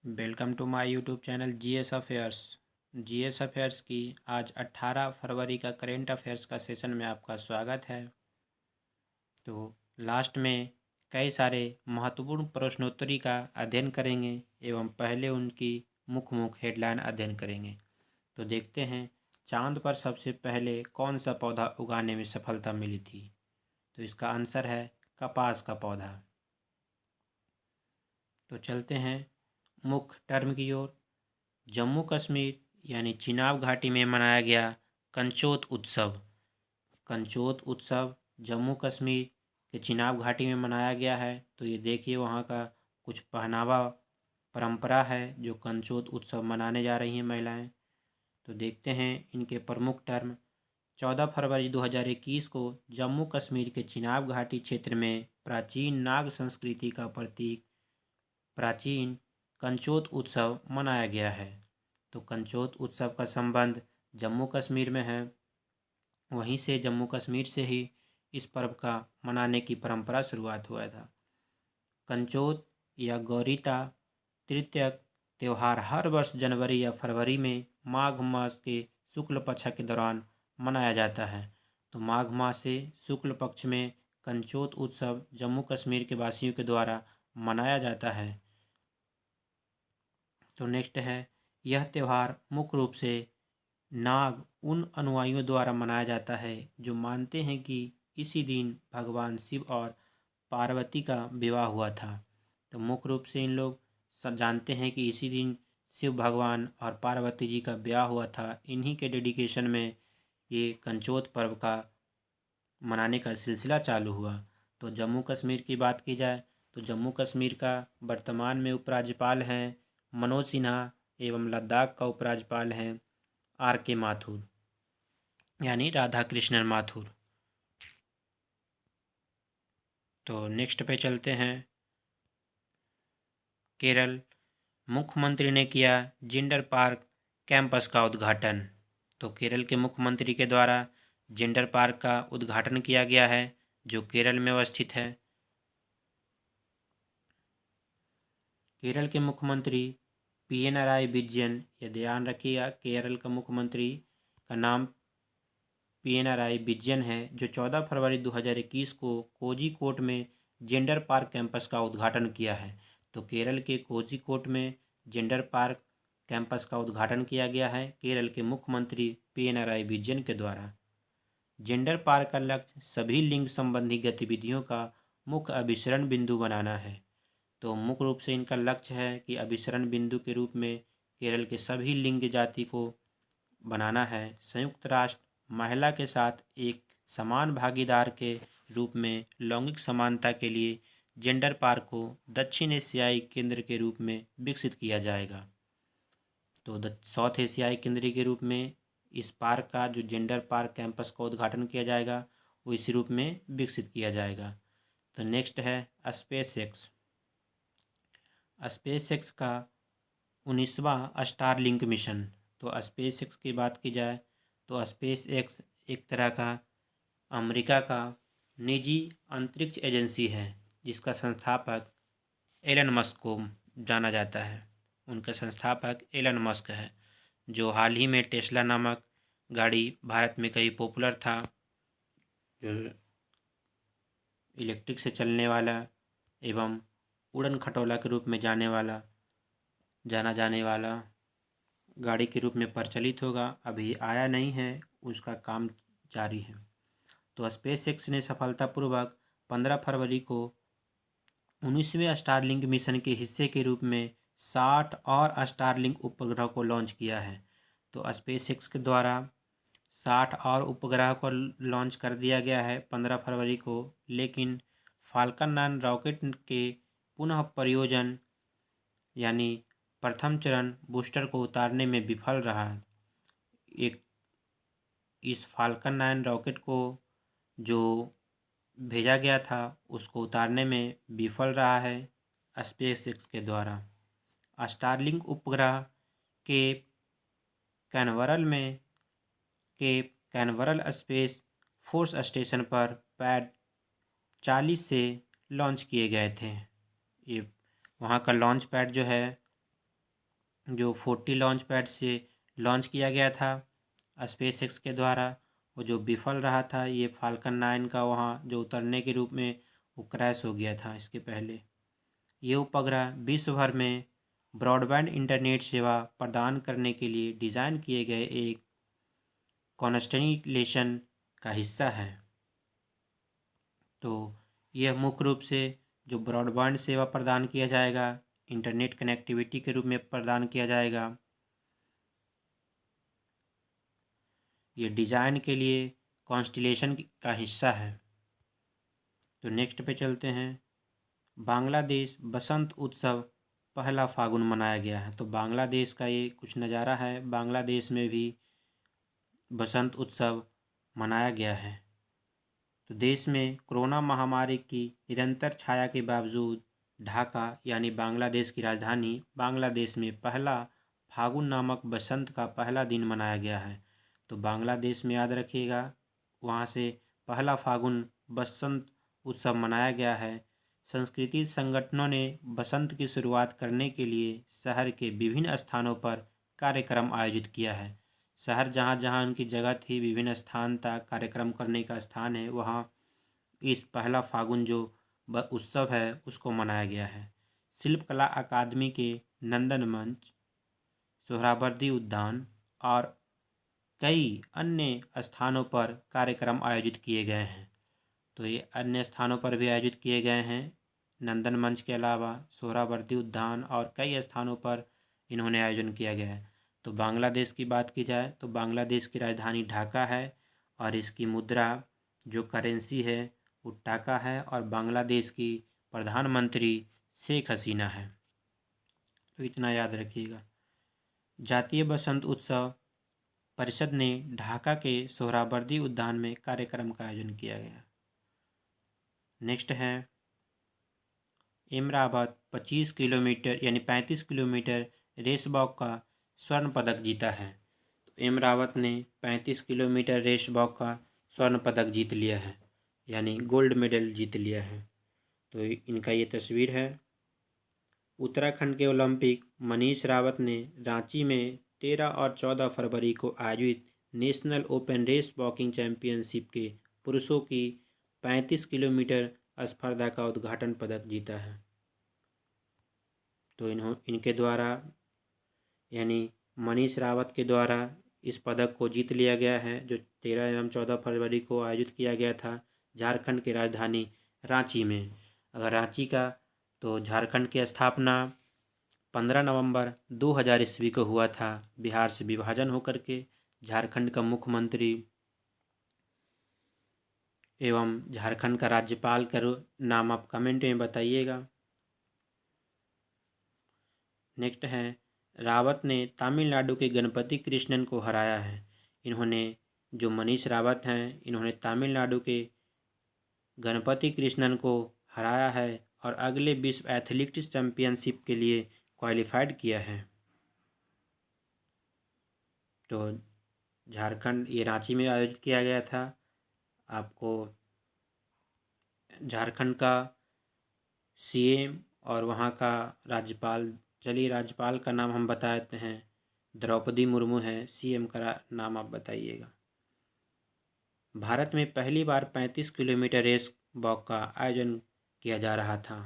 Welcome to my YouTube channel GS affairs. GS affairs की आज 18 फरवरी का करेंट अफेयर्स का सेशन में आपका स्वागत है। तो लास्ट में कई सारे महत्वपूर्ण प्रश्नोत्तरी का अध्ययन करेंगे एवं पहले उनकी मुख्य हेडलाइन अध्ययन करेंगे। तो देखते हैं चांद पर सबसे पहले कौन सा पौधा उगाने में सफलता मिली थी। तो इसका आंसर है कपास का पौधा। तो चलते हैं मुख्य टर्म की ओर। जम्मू कश्मीर यानी चिनाब घाटी में मनाया गया कंचोत उत्सव। कंचोत उत्सव जम्मू कश्मीर के चिनाब घाटी में मनाया गया है। तो ये देखिए वहाँ का कुछ पहनावा परंपरा है जो कंचोत उत्सव मनाने जा रही हैं महिलाएं। तो देखते हैं इनके प्रमुख टर्म। 14 फरवरी 2021 को जम्मू कश्मीर के चिनाब घाटी क्षेत्र में प्राचीन नाग संस्कृति का प्रतीक प्राचीन कंचोत उत्सव मनाया गया है। तो कंचोत उत्सव का संबंध जम्मू कश्मीर में है। वहीं से जम्मू कश्मीर से ही इस पर्व का मनाने की परंपरा शुरुआत हुआ था। कंचोत या गौरीता तृतीयक त्यौहार हर वर्ष जनवरी या फरवरी में माघ मास के शुक्ल पक्ष के दौरान मनाया जाता है। तो माघ मास से शुक्ल पक्ष में कंचोत उत्सव जम्मू कश्मीर के वासियों के द्वारा मनाया जाता है। तो नेक्स्ट है यह त्यौहार मुख्य रूप से नाग उन अनुयायियों द्वारा मनाया जाता है जो मानते हैं कि इसी दिन भगवान शिव और पार्वती का विवाह हुआ था। तो मुख्य रूप से इन लोग सब जानते हैं कि इसी दिन शिव भगवान और पार्वती जी का विवाह हुआ था। इन्हीं के डेडिकेशन में ये कंचोत पर्व का मनाने का सिलसिला चालू हुआ। तो जम्मू कश्मीर की बात की जाए तो जम्मू कश्मीर का वर्तमान में उपराज्यपाल हैं मनोज सिन्हा एवं लद्दाख का उपराज्यपाल हैं आर.के. माथुर यानी राधा कृष्णन माथुर। तो नेक्स्ट पे चलते हैं। केरल मुख्यमंत्री ने किया जिंडर पार्क कैंपस का उद्घाटन। तो केरल के मुख्यमंत्री के द्वारा जिंडर पार्क का उद्घाटन किया गया है जो केरल में अवस्थित है। केरल के मुख्यमंत्री पिनराई विजयन, ये ध्यान रखिएगा केरल का मुख्यमंत्री का नाम पिनराई विजयन है, जो 14 फरवरी 2021 को कोझीकोड में जेंडर पार्क कैंपस का उद्घाटन किया है। तो केरल के कोझीकोड में जेंडर पार्क कैंपस का उद्घाटन किया गया है केरल के मुख्यमंत्री पिनराई विजयन के द्वारा। जेंडर पार्क का लक्ष्य सभी लिंग संबंधी गतिविधियों का मुख्य अभिसरण बिंदु बनाना है। तो मुख्य रूप से इनका लक्ष्य है कि अभिसरण बिंदु के रूप में केरल के सभी लिंग जाति को बनाना है। संयुक्त राष्ट्र महिला के साथ एक समान भागीदार के रूप में लैंगिक समानता के लिए जेंडर पार्क को दक्षिण एशियाई केंद्र के रूप में विकसित किया जाएगा। तो साउथ एशियाई केंद्र के रूप में इस पार्क का जो जेंडर पार्क कैंपस का उद्घाटन किया जाएगा वो इसी रूप में विकसित किया जाएगा। तो नेक्स्ट है स्पेस एक्स। स्पेस एक्स का 19वां स्टारलिंक मिशन। तो स्पेस एक्स की बात की जाए तो स्पेस एक्स एक तरह का अमेरिका का निजी अंतरिक्ष एजेंसी है जिसका संस्थापक एलन मस्क को जाना जाता है। उनका संस्थापक एलन मस्क है जो हाल ही में टेस्ला नामक गाड़ी भारत में कई पॉपुलर था, जो इलेक्ट्रिक से चलने वाला एवं उड़न खटोला के रूप में जाना जाने वाला गाड़ी के रूप में प्रचलित होगा। अभी आया नहीं है, उसका काम जारी है। तो स्पेस एक्स ने सफलतापूर्वक 15 फरवरी को 19वें स्टारलिंक मिशन के हिस्से के रूप में 60 और स्टारलिंक उपग्रह को लॉन्च किया है। तो स्पेस एक्स के द्वारा 60 और उपग्रह को लॉन्च कर दिया गया है 15 फरवरी को, लेकिन फाल्कन 9 रॉकेट के पुनः प्रयोजन यानी प्रथम चरण बूस्टर को उतारने में विफल रहा। इस फाल्कन 9 रॉकेट को जो भेजा गया था उसको उतारने में विफल रहा है स्पेस एक्स के द्वारा। स्टारलिंक उपग्रह के कैनवरल स्पेस फोर्स स्टेशन पर पैड 40 से लॉन्च किए गए थे। ये वहाँ का लॉन्च पैड जो है जो 40 लॉन्च पैड से लॉन्च किया गया था स्पेस एक्स के द्वारा, वो जो विफल रहा था। ये फाल्कन 9 का वहाँ जो उतरने के रूप में वो क्रैश हो गया था इसके पहले। ये उपग्रह विश्व भर में ब्रॉडबैंड इंटरनेट सेवा प्रदान करने के लिए डिज़ाइन किए गए एक कॉन्स्टलेशन का हिस्सा है। तो यह मुख्य रूप से जो ब्रॉडबैंड सेवा प्रदान किया जाएगा, इंटरनेट कनेक्टिविटी के रूप में प्रदान किया जाएगा, ये डिज़ाइन के लिए कॉन्स्टलेशन का हिस्सा है। तो नेक्स्ट पे चलते हैं। बांग्लादेश बसंत उत्सव 1 फागुन मनाया गया है। तो बांग्लादेश का ये कुछ नज़ारा है। बांग्लादेश में भी बसंत उत्सव मनाया गया है। तो देश में कोरोना महामारी की निरंतर छाया के बावजूद ढाका यानी बांग्लादेश की राजधानी बांग्लादेश में 1 फागुन नामक बसंत का पहला दिन मनाया गया है। तो बांग्लादेश में याद रखिएगा, वहाँ से 1 फागुन बसंत उत्सव मनाया गया है। सांस्कृतिक संगठनों ने बसंत की शुरुआत करने के लिए शहर के विभिन्न स्थानों पर कार्यक्रम आयोजित किया है। शहर जहाँ जहाँ उनकी जगह थी, विभिन्न स्थान तक कार्यक्रम करने का स्थान है, वहाँ इस 1 फागुन जो उत्सव है उसको मनाया गया है। शिल्पकला अकादमी के नंदन मंच, सोहरावर्दी उद्यान और कई अन्य स्थानों पर कार्यक्रम आयोजित किए गए हैं। तो ये अन्य स्थानों पर भी आयोजित किए गए हैं। नंदन मंच के अलावा सोहरावर्दी उद्यान और कई स्थानों पर इन्होंने आयोजन किया गया है। तो बांग्लादेश की बात की जाए तो बांग्लादेश की राजधानी ढाका है और इसकी मुद्रा जो करेंसी है वो टाका है और बांग्लादेश की प्रधानमंत्री शेख हसीना है। तो इतना याद रखिएगा। जातीय बसंत उत्सव परिषद ने ढाका के सोहरावर्दी उद्यान में कार्यक्रम का आयोजन किया गया। नेक्स्ट है इमरावत 25 किलोमीटर यानी 35 किलोमीटर रेस वॉक का स्वर्ण पदक जीता है। तो इमरावत ने 35 किलोमीटर रेस वॉक का स्वर्ण पदक जीत लिया है, यानी गोल्ड मेडल जीत लिया है। तो इनका ये तस्वीर है। उत्तराखंड के ओलंपिक मनीष रावत ने रांची में 13 और 14 फरवरी को आयोजित national open race walking championship के पुरुषों की 35 किलोमीटर स्पर्धा का उद्घाटन पदक जीता है। तो इनके द्वारा यानी मनीष रावत के द्वारा इस पदक को जीत लिया गया है, जो 13 एवं 14 फरवरी को आयोजित किया गया था झारखंड की राजधानी रांची में। अगर रांची का तो झारखंड की स्थापना 15 नवंबर 2000 ईस्वी को हुआ था। बिहार से विभाजन होकर के झारखंड का मुख्यमंत्री एवं झारखंड का राज्यपाल का नाम आप कमेंट में बताइएगा। नेक्स्ट है रावत ने तमिलनाडु के गणपति कृष्णन को हराया है। इन्होंने जो मनीष रावत हैं, इन्होंने तमिलनाडु के गणपति कृष्णन को हराया है और अगले विश्व एथलेटिक्स चैंपियनशिप के लिए क्वालिफाइड किया है। तो झारखंड ये रांची में आयोजित किया गया था। आपको झारखंड का सीएम और वहाँ का राज्यपाल, चलिए राज्यपाल का नाम हम बता देते हैं, द्रौपदी मुर्मू है। सीएम का नाम आप बताइएगा। भारत में पहली बार 35 किलोमीटर रेस वॉक का आयोजन किया जा रहा था।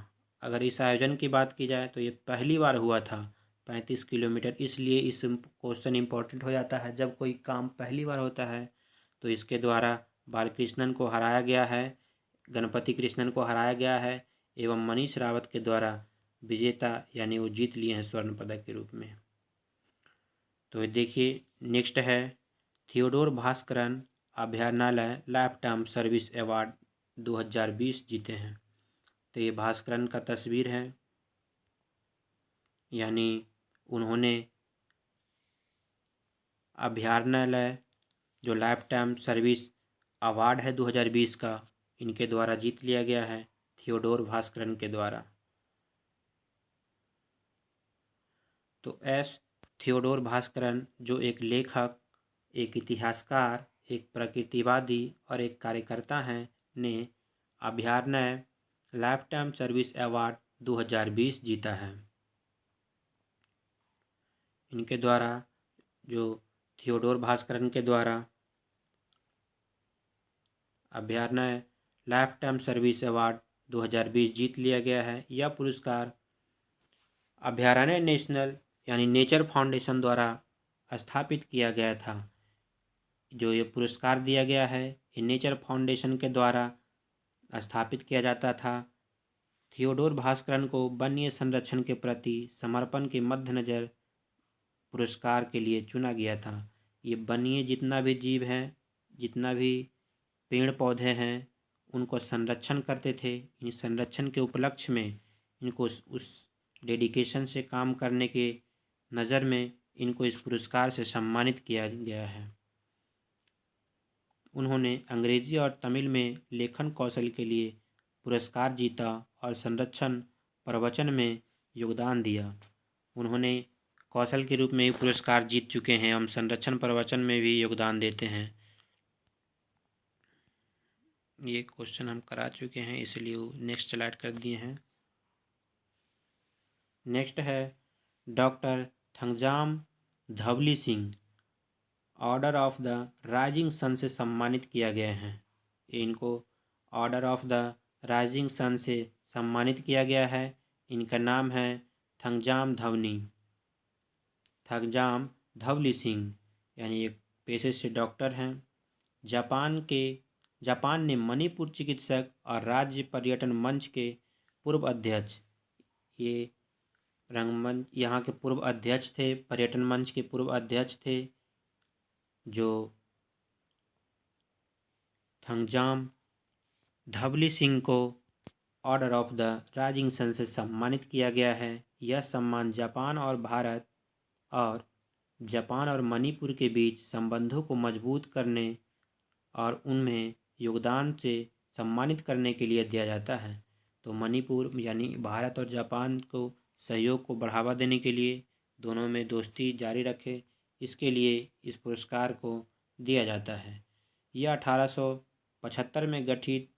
अगर इस आयोजन की बात की जाए तो ये पहली बार हुआ था 35 किलोमीटर। इसलिए इस क्वेश्चन इम्पोर्टेंट हो जाता है, जब कोई काम पहली बार होता है। तो इसके द्वारा बालकृष्णन को हराया गया है, गणपति कृष्णन को हराया गया है एवं मनीष रावत के द्वारा विजेता यानी वो जीत लिए हैं स्वर्ण पदक के रूप में। तो देखिए नेक्स्ट है थियोडोर भास्करन अभयारण्यालय लाइफ टाइम सर्विस अवार्ड 2020 जीते हैं। तो ये भास्करन का तस्वीर है, यानी उन्होंने अभयारण्यालय जो लाइफ टाइम सर्विस अवार्ड है 2020 का, इनके द्वारा जीत लिया गया है, थियोडोर भास्करन के द्वारा। तो थियोडोर भास्करन जो एक लेखक, एक इतिहासकार, एक प्रकृतिवादी और एक कार्यकर्ता हैं, ने अभयारण्य लाइफ टाइम सर्विस अवार्ड 2020 जीता है। इनके द्वारा, जो थियोडोर भास्करन के द्वारा अभयारण्य लाइफ टाइम सर्विस अवार्ड 2020 जीत लिया गया है। यह पुरस्कार अभयारण्य नेशनल यानी नेचर फाउंडेशन द्वारा स्थापित किया गया था। जो ये पुरस्कार दिया गया है ये नेचर फाउंडेशन के द्वारा स्थापित किया जाता था। थियोडोर भास्करन को वन्य संरक्षण के प्रति समर्पण के मद्देनजर पुरस्कार के लिए चुना गया था। ये वन्य जितना भी जीव हैं, जितना भी पेड़ पौधे हैं, उनको संरक्षण करते थे। इन संरक्षण के उपलक्ष्य में इनको उस डेडिकेशन से काम करने के नज़र में इनको इस पुरस्कार से सम्मानित किया गया है। उन्होंने अंग्रेजी और तमिल में लेखन कौशल के लिए पुरस्कार जीता और संरक्षण प्रवचन में योगदान दिया। उन्होंने कौशल के रूप में ही पुरस्कार जीत चुके हैं। हम संरक्षण प्रवचन में भी योगदान देते हैं। ये क्वेश्चन हम करा चुके हैं, इसलिए नेक्स्ट स्लाइड कर दिए हैं। नेक्स्ट है doctor Thangjam Dhabali Singh order of the rising sun से सम्मानित किया गया है। इनको order of the rising sun से सम्मानित किया गया है। इनका नाम है थंगजाम धवली सिंह, यानी एक पेशे से डॉक्टर हैं। जापान ने मणिपुर चिकित्सक और राज्य पर्यटन मंच के पूर्व अध्यक्ष, ये रंगमंच यहाँ के पूर्व अध्यक्ष थे, पर्यटन मंच के पूर्व अध्यक्ष थे, जो थंगजाम धवली सिंह को order of the rising sun से सम्मानित किया गया है। यह सम्मान जापान और मणिपुर के बीच संबंधों को मजबूत करने और उनमें योगदान से सम्मानित करने के लिए दिया जाता है। तो मणिपुर यानी भारत और जापान को सहयोग को बढ़ावा देने के लिए, दोनों में दोस्ती जारी रखे, इसके लिए इस पुरस्कार को दिया जाता है। यह 1875 में गठित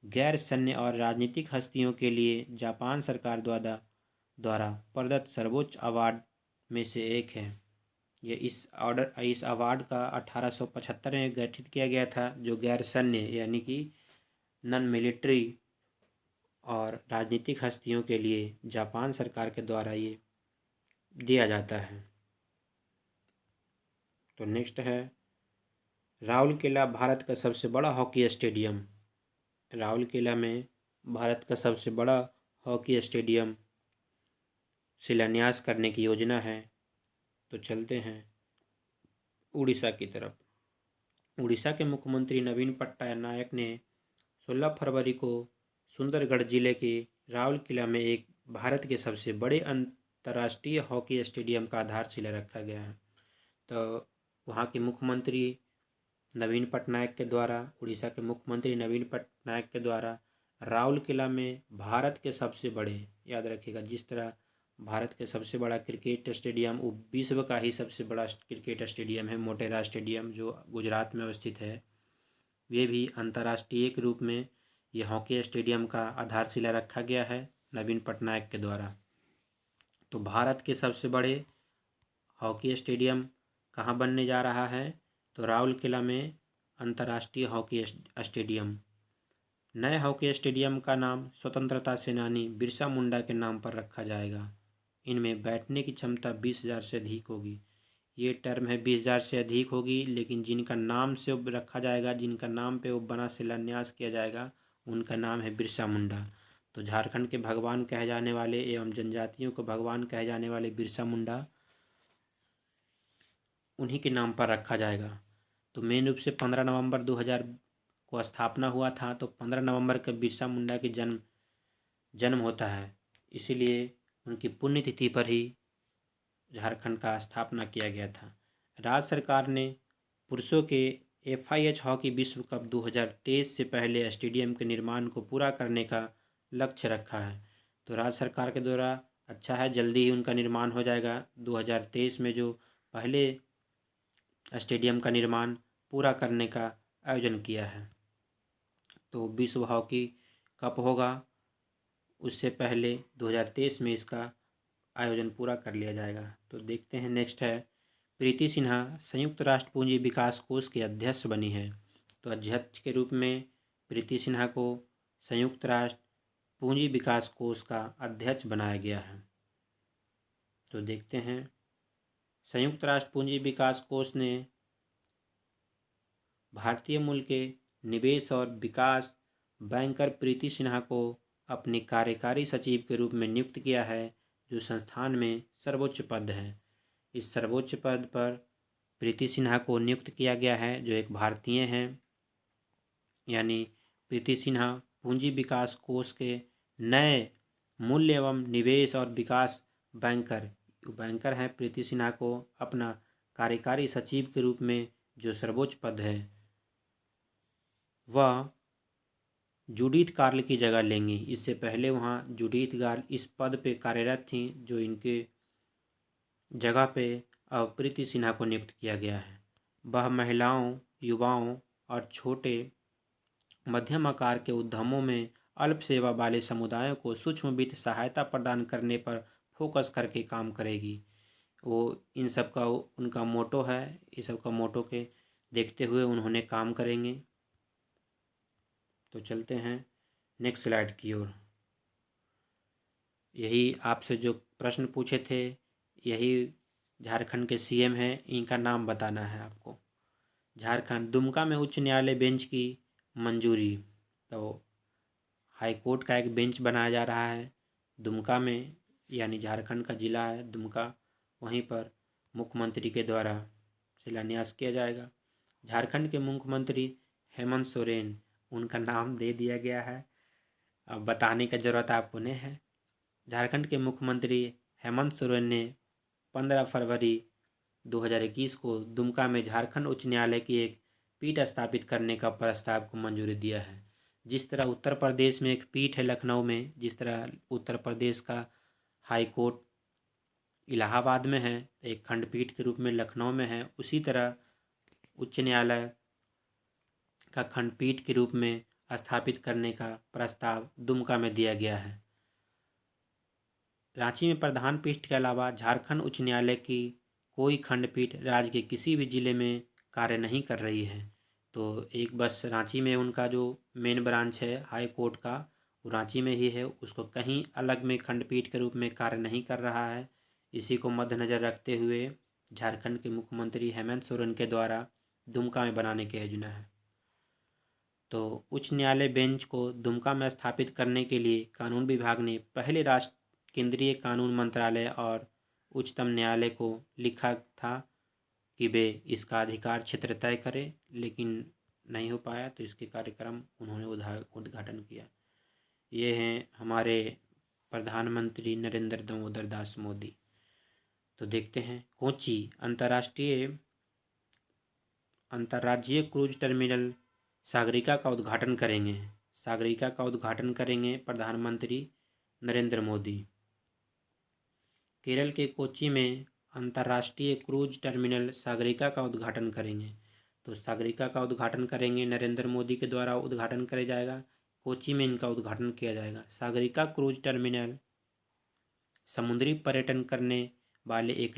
गैर सैन्य और राजनीतिक हस्तियों के लिए जापान सरकार द्वारा प्रदत्त सर्वोच्च अवार्ड में से एक है। ये इस अवार्ड का 1875 में गठित किया गया था, जो गैर सैन्य यानी कि नॉन मिलिट्री और राजनीतिक हस्तियों के लिए जापान सरकार के द्वारा ये दिया जाता है। तो नेक्स्ट है राउरकेला भारत का सबसे बड़ा हॉकी स्टेडियम। राउरकेला में भारत का सबसे बड़ा हॉकी स्टेडियम शिलान्यास करने की योजना है। तो चलते हैं उड़ीसा की तरफ। उड़ीसा के मुख्यमंत्री नवीन पटनायक ने 16 फरवरी को सुंदरगढ़ जिले के राउरकेला में एक भारत के सबसे बड़े अंतर्राष्ट्रीय हॉकी स्टेडियम का आधारशिला रखा गया है। तो वहाँ के मुख्यमंत्री नवीन पटनायक के द्वारा, उड़ीसा के मुख्यमंत्री नवीन पटनायक के द्वारा राउरकेला में भारत के सबसे बड़े, याद रखिएगा, जिस तरह भारत के सबसे बड़ा क्रिकेट स्टेडियम, वो विश्व का ही सबसे बड़ा क्रिकेट स्टेडियम है मोटेरा स्टेडियम, जो गुजरात में अवस्थित है। ये भी अंतर्राष्ट्रीय के रूप में ये हॉकी स्टेडियम का आधारशिला रखा गया है नवीन पटनायक के द्वारा। तो भारत के सबसे बड़े हॉकी स्टेडियम कहाँ बनने जा रहा है? तो राउरकेला में अंतर्राष्ट्रीय हॉकी स्टेडियम। नए हॉकी स्टेडियम का नाम स्वतंत्रता सेनानी बिरसा मुंडा के नाम पर रखा जाएगा। इनमें बैठने की क्षमता 20,000 से अधिक होगी। ये टर्म है 20,000 से अधिक होगी, लेकिन जिनका नाम से रखा जाएगा, जिनका नाम पे वो बना शिलान्यास किया जाएगा, उनका नाम है बिरसा मुंडा। तो झारखंड के भगवान कहे जाने वाले एवं जनजातियों को भगवान कहे जाने वाले बिरसा मुंडा, उन्हीं के नाम पर रखा जाएगा। तो मेन रूप से 15 नवंबर 2000 को स्थापना हुआ था। तो 15 नवंबर को बिरसा मुंडा की जन्म होता है, इसीलिए उनकी पुण्यतिथि पर ही झारखंड का स्थापना किया गया था। राज्य सरकार ने पुरुषों के FIH हॉकी विश्व कप 2023 से पहले स्टेडियम के निर्माण को पूरा करने का लक्ष्य रखा है। तो राज्य सरकार के द्वारा अच्छा है, जल्दी ही उनका निर्माण हो जाएगा। 2023 में जो पहले स्टेडियम का निर्माण पूरा करने का आयोजन किया है। तो विश्व हॉकी कप होगा, उससे पहले 2023 में इसका आयोजन पूरा कर लिया जाएगा। तो देखते हैं नेक्स्ट है, प्रीति सिन्हा संयुक्त राष्ट्र पूंजी विकास कोष के अध्यक्ष बनी है। तो अध्यक्ष के रूप में प्रीति सिन्हा को संयुक्त राष्ट्र पूंजी विकास कोष का अध्यक्ष बनाया गया है। तो देखते हैं, संयुक्त राष्ट्र पूंजी विकास कोष ने भारतीय मूल के निवेश और विकास बैंकर प्रीति सिन्हा को अपनी कार्यकारी सचिव के रूप में नियुक्त किया है, जो संस्थान में सर्वोच्च पद है। इस सर्वोच्च पद पर प्रीति सिन्हा को नियुक्त किया गया है, जो एक भारतीय हैं। यानी प्रीति सिन्हा पूंजी विकास कोष के नए मूल्य एवं निवेश और विकास बैंकर हैं। प्रीति सिन्हा को अपना कार्यकारी सचिव के रूप में जो सर्वोच्च पद है वह जूडिथ गार्ल की जगह लेंगी। इससे पहले वहाँ जूडिथ गार्ल इस पद पे कार्यरत थीं, जो इनके जगह पे अब प्रीति सिन्हा को नियुक्त किया गया है। वह महिलाओं, युवाओं और छोटे मध्यम आकार के उद्यमों में अल्प सेवा वाले समुदायों को सूक्ष्म वित्त सहायता प्रदान करने पर फोकस करके काम करेगी। वो इन सब का उनका मोटो है, इस सब का मोटो के देखते हुए उन्होंने काम करेंगे। तो चलते हैं नेक्स्ट स्लाइड की ओर। यही आपसे जो प्रश्न पूछे थे, यही झारखंड के सीएम हैं, इनका नाम बताना है आपको। झारखंड दुमका में उच्च न्यायालय बेंच की मंजूरी। तो हाई कोर्ट का एक बेंच बनाया जा रहा है दुमका में, यानी झारखंड का ज़िला है दुमका, वहीं पर मुख्यमंत्री के द्वारा शिलान्यास किया जाएगा। झारखंड के मुख्यमंत्री हेमंत सोरेन, उनका नाम दे दिया गया है, अब बताने का ज़रूरत आपको नहीं है। झारखंड के मुख्यमंत्री हेमंत सोरेन ने 15 फरवरी 2021 को दुमका में झारखंड उच्च न्यायालय की एक पीठ स्थापित करने का प्रस्ताव को मंजूरी दिया है। जिस तरह उत्तर प्रदेश में एक पीठ है लखनऊ में, जिस तरह उत्तर प्रदेश का हाई कोर्ट इलाहाबाद में है, एक खंडपीठ के रूप में लखनऊ में है, उसी तरह उच्च न्यायालय का खंडपीठ के रूप में स्थापित करने का प्रस्ताव दुमका में दिया गया है। रांची में प्रधान पीठ के अलावा झारखंड उच्च न्यायालय की कोई खंडपीठ राज्य के किसी भी जिले में कार्य नहीं कर रही है। तो एक बस रांची में उनका जो मेन ब्रांच है हाई कोर्ट का, वो रांची में ही है, उसको कहीं अलग में खंडपीठ के रूप में कार्य नहीं कर रहा है। इसी को मद्देनज़र रखते हुए झारखंड के मुख्यमंत्री हेमंत सोरेन के द्वारा दुमका में बनाने की योजना है। तो उच्च न्यायालय बेंच को दुमका में स्थापित करने के लिए कानून विभाग ने पहले राष्ट्र केंद्रीय कानून मंत्रालय और उच्चतम न्यायालय को लिखा था कि वे इसका अधिकार क्षेत्र तय करें, लेकिन नहीं हो पाया, तो इसके कार्यक्रम उन्होंने उद्घाटन किया। ये हैं हमारे प्रधानमंत्री नरेंद्र दामोदर दास मोदी। तो देखते हैं, कोची अंतर्राज्यीय क्रूज टर्मिनल सागरिका का उद्घाटन करेंगे। सागरिका का उद्घाटन करेंगे प्रधानमंत्री नरेंद्र मोदी। केरल के कोच्चि में अंतर्राष्ट्रीय क्रूज टर्मिनल सागरिका का उद्घाटन करेंगे। तो सागरिका का उद्घाटन करेंगे, नरेंद्र मोदी के द्वारा उद्घाटन किया जाएगा, कोच्चि में इनका उद्घाटन किया जाएगा। सागरिका क्रूज टर्मिनल समुद्री पर्यटन करने वाले 1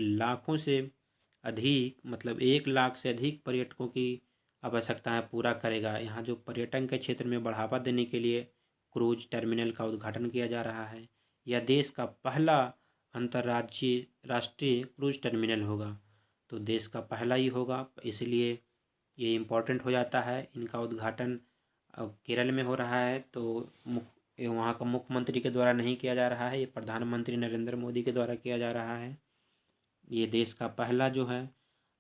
लाख से अधिक पर्यटकों की आवश्यकताएं पूरा करेगा। यहाँ जो पर्यटन के क्षेत्र में बढ़ावा देने के लिए क्रूज टर्मिनल का उद्घाटन किया जा रहा है। यह देश का पहला राष्ट्रीय क्रूज टर्मिनल होगा। तो देश का पहला ही होगा, इसलिए ये इम्पोर्टेंट हो जाता है। इनका उद्घाटन केरल में हो रहा है, तो वहाँ का मुख्यमंत्री के द्वारा नहीं किया जा रहा है, ये प्रधानमंत्री नरेंद्र मोदी के द्वारा किया जा रहा है। ये देश का पहला जो है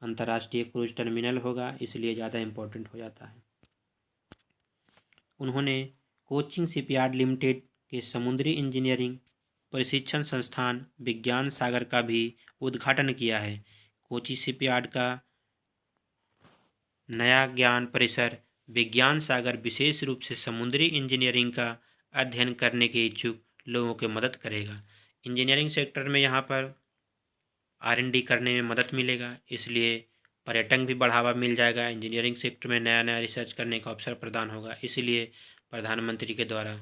अंतर्राष्ट्रीय क्रूज टर्मिनल होगा, इसलिए ज़्यादा इम्पोर्टेंट हो जाता है। उन्होंने कोचिंग शिपयार्ड लिमिटेड के समुद्री इंजीनियरिंग प्रशिक्षण संस्थान विज्ञान सागर का भी उद्घाटन किया है। कोची शिपयार्ड का नया ज्ञान परिसर विज्ञान सागर विशेष रूप से समुद्री इंजीनियरिंग का अध्ययन करने के इच्छुक लोगों की मदद करेगा। इंजीनियरिंग सेक्टर में यहाँ पर R&D करने में मदद मिलेगा, इसलिए पर्यटन भी बढ़ावा मिल जाएगा। इंजीनियरिंग सेक्टर में नया नया रिसर्च करने का अवसर प्रदान होगा, इसलिए प्रधानमंत्री के द्वारा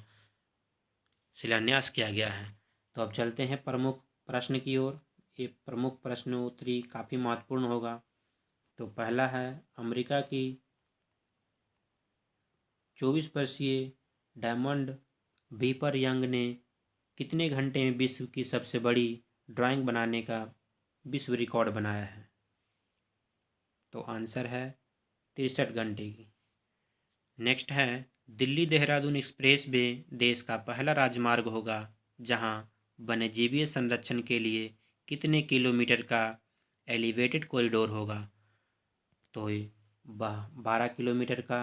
शिलान्यास किया गया है। तो अब चलते हैं प्रमुख प्रश्न की ओर। ये प्रमुख प्रश्नोत्तरी काफ़ी महत्वपूर्ण होगा। तो पहला है, अमेरिका की 24 वर्षीय डायमंड वीपर यंग ने कितने घंटे में विश्व की सबसे बड़ी ड्राइंग बनाने का विश्व रिकॉर्ड बनाया है? तो आंसर है 63 घंटे की। नेक्स्ट है, दिल्ली देहरादून एक्सप्रेस वे देश का पहला राजमार्ग होगा जहां वन्यजीवीय संरक्षण के लिए कितने किलोमीटर का एलिवेटेड कॉरिडोर होगा? तो ये 12 किलोमीटर का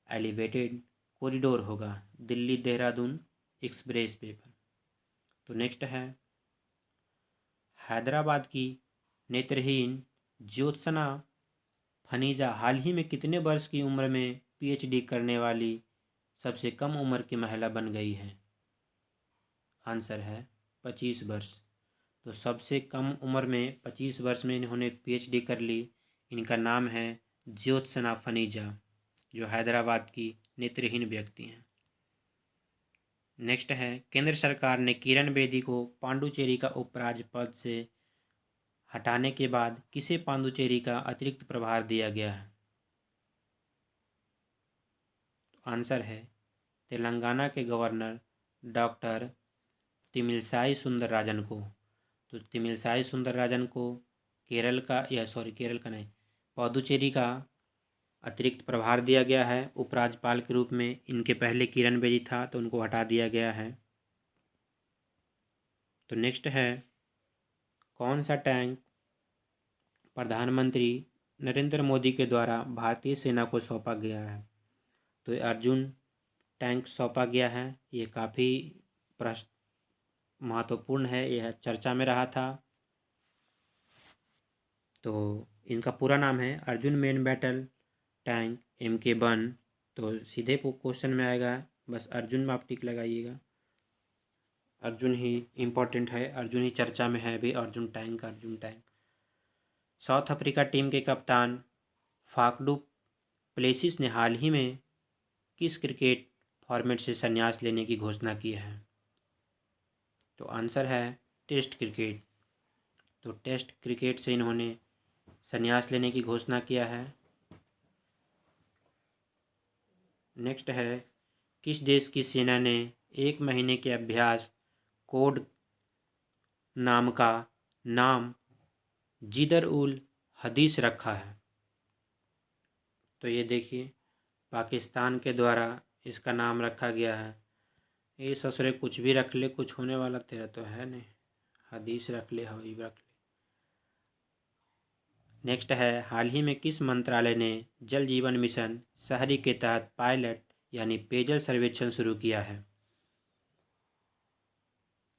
एलिवेटेड कॉरिडोर होगा दिल्ली देहरादून एक्सप्रेस वे पर। तो नेक्स्ट है, हैदराबाद की नेत्रहीन ज्योत्सना फनीजा हाल ही में कितने वर्ष की उम्र में पीएचडी करने वाली सबसे कम उम्र की महिला बन गई है? आंसर है 25 वर्ष। तो सबसे कम उम्र में 25 वर्ष में इन्होंने पीएचडी कर ली। इनका नाम है ज्योत्सना फनीजा, जो हैदराबाद की नेत्रहीन व्यक्ति हैं। नेक्स्ट है, केंद्र सरकार ने किरण बेदी को पांडुचेरी का उपराज्यपाल से हटाने के बाद किसे पांडुचेरी का अतिरिक्त प्रभार दिया गया है? आंसर है तेलंगाना के गवर्नर डॉक्टर तमिलसाई सुंदरराजन को। तो तमिलसाई सुंदरराजन को केरल का नहीं, पुडुचेरी का अतिरिक्त प्रभार दिया गया है उपराज्यपाल के रूप में। इनके पहले किरण बेदी था तो उनको हटा दिया गया है। तो नेक्स्ट है, कौन सा टैंक प्रधानमंत्री नरेंद्र मोदी के द्वारा भारतीय सेना को सौंपा गया है? तो अर्जुन टैंक सौंपा गया है। ये काफ़ी महत्वपूर्ण है, यह चर्चा में रहा था। तो इनका पूरा नाम है Arjun main battle tank MK1। तो सीधे क्वेश्चन में आएगा, बस अर्जुन में आप टिक लगाइएगा। अर्जुन ही इम्पोर्टेंट है, अर्जुन ही चर्चा में है अभी। Arjun tank. South Africa team के कप्तान फाकडू प्लेसिस ने हाल ही में किस क्रिकेट फॉर्मेट से संन्यास लेने की घोषणा की है? तो आंसर है टेस्ट क्रिकेट। तो टेस्ट क्रिकेट से इन्होंने संन्यास लेने की घोषणा किया है। नेक्स्ट है, किस देश की सेना ने 1 महीने के अभ्यास कोड नाम का नाम जिदर उल हदीस रखा है? तो ये देखिए, पाकिस्तान के द्वारा इसका नाम रखा गया है। ये ससुरे कुछ भी रख ले, कुछ होने वाला तेरा तो है नहीं। हदीस रख ले, हबीब रख ले। नेक्स्ट है, हाल ही में किस मंत्रालय ने जल जीवन मिशन शहरी के तहत पायलट यानी पेयजल सर्वेक्षण शुरू किया है?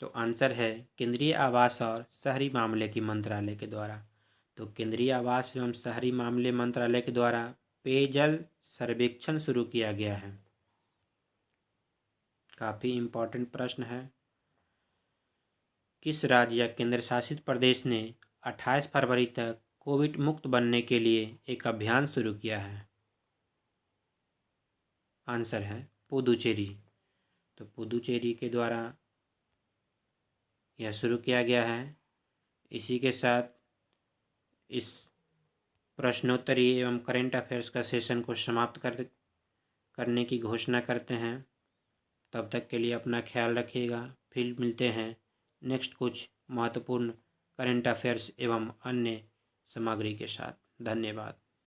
तो आंसर है केंद्रीय आवास और शहरी मामले की मंत्रालय के द्वारा। तो केंद्रीय आवास एवं शहरी मामले मंत्रालय के द्वारा पेयजल सर्वेक्षण शुरू किया गया है। काफ़ी इम्पोर्टेंट प्रश्न है। किस राज्य या केंद्र शासित प्रदेश ने 28 फरवरी तक कोविड मुक्त बनने के लिए एक अभियान शुरू किया है? आंसर है पुदुचेरी। तो पुदुचेरी के द्वारा यह शुरू किया गया है। इसी के साथ इस प्रश्नोत्तरी एवं करेंट अफेयर्स का सेशन को समाप्त करने की घोषणा करते हैं। तब तक के लिए अपना ख्याल रखिएगा। फिर मिलते हैं नेक्स्ट कुछ महत्वपूर्ण करेंट अफेयर्स एवं अन्य सामग्री के साथ। धन्यवाद।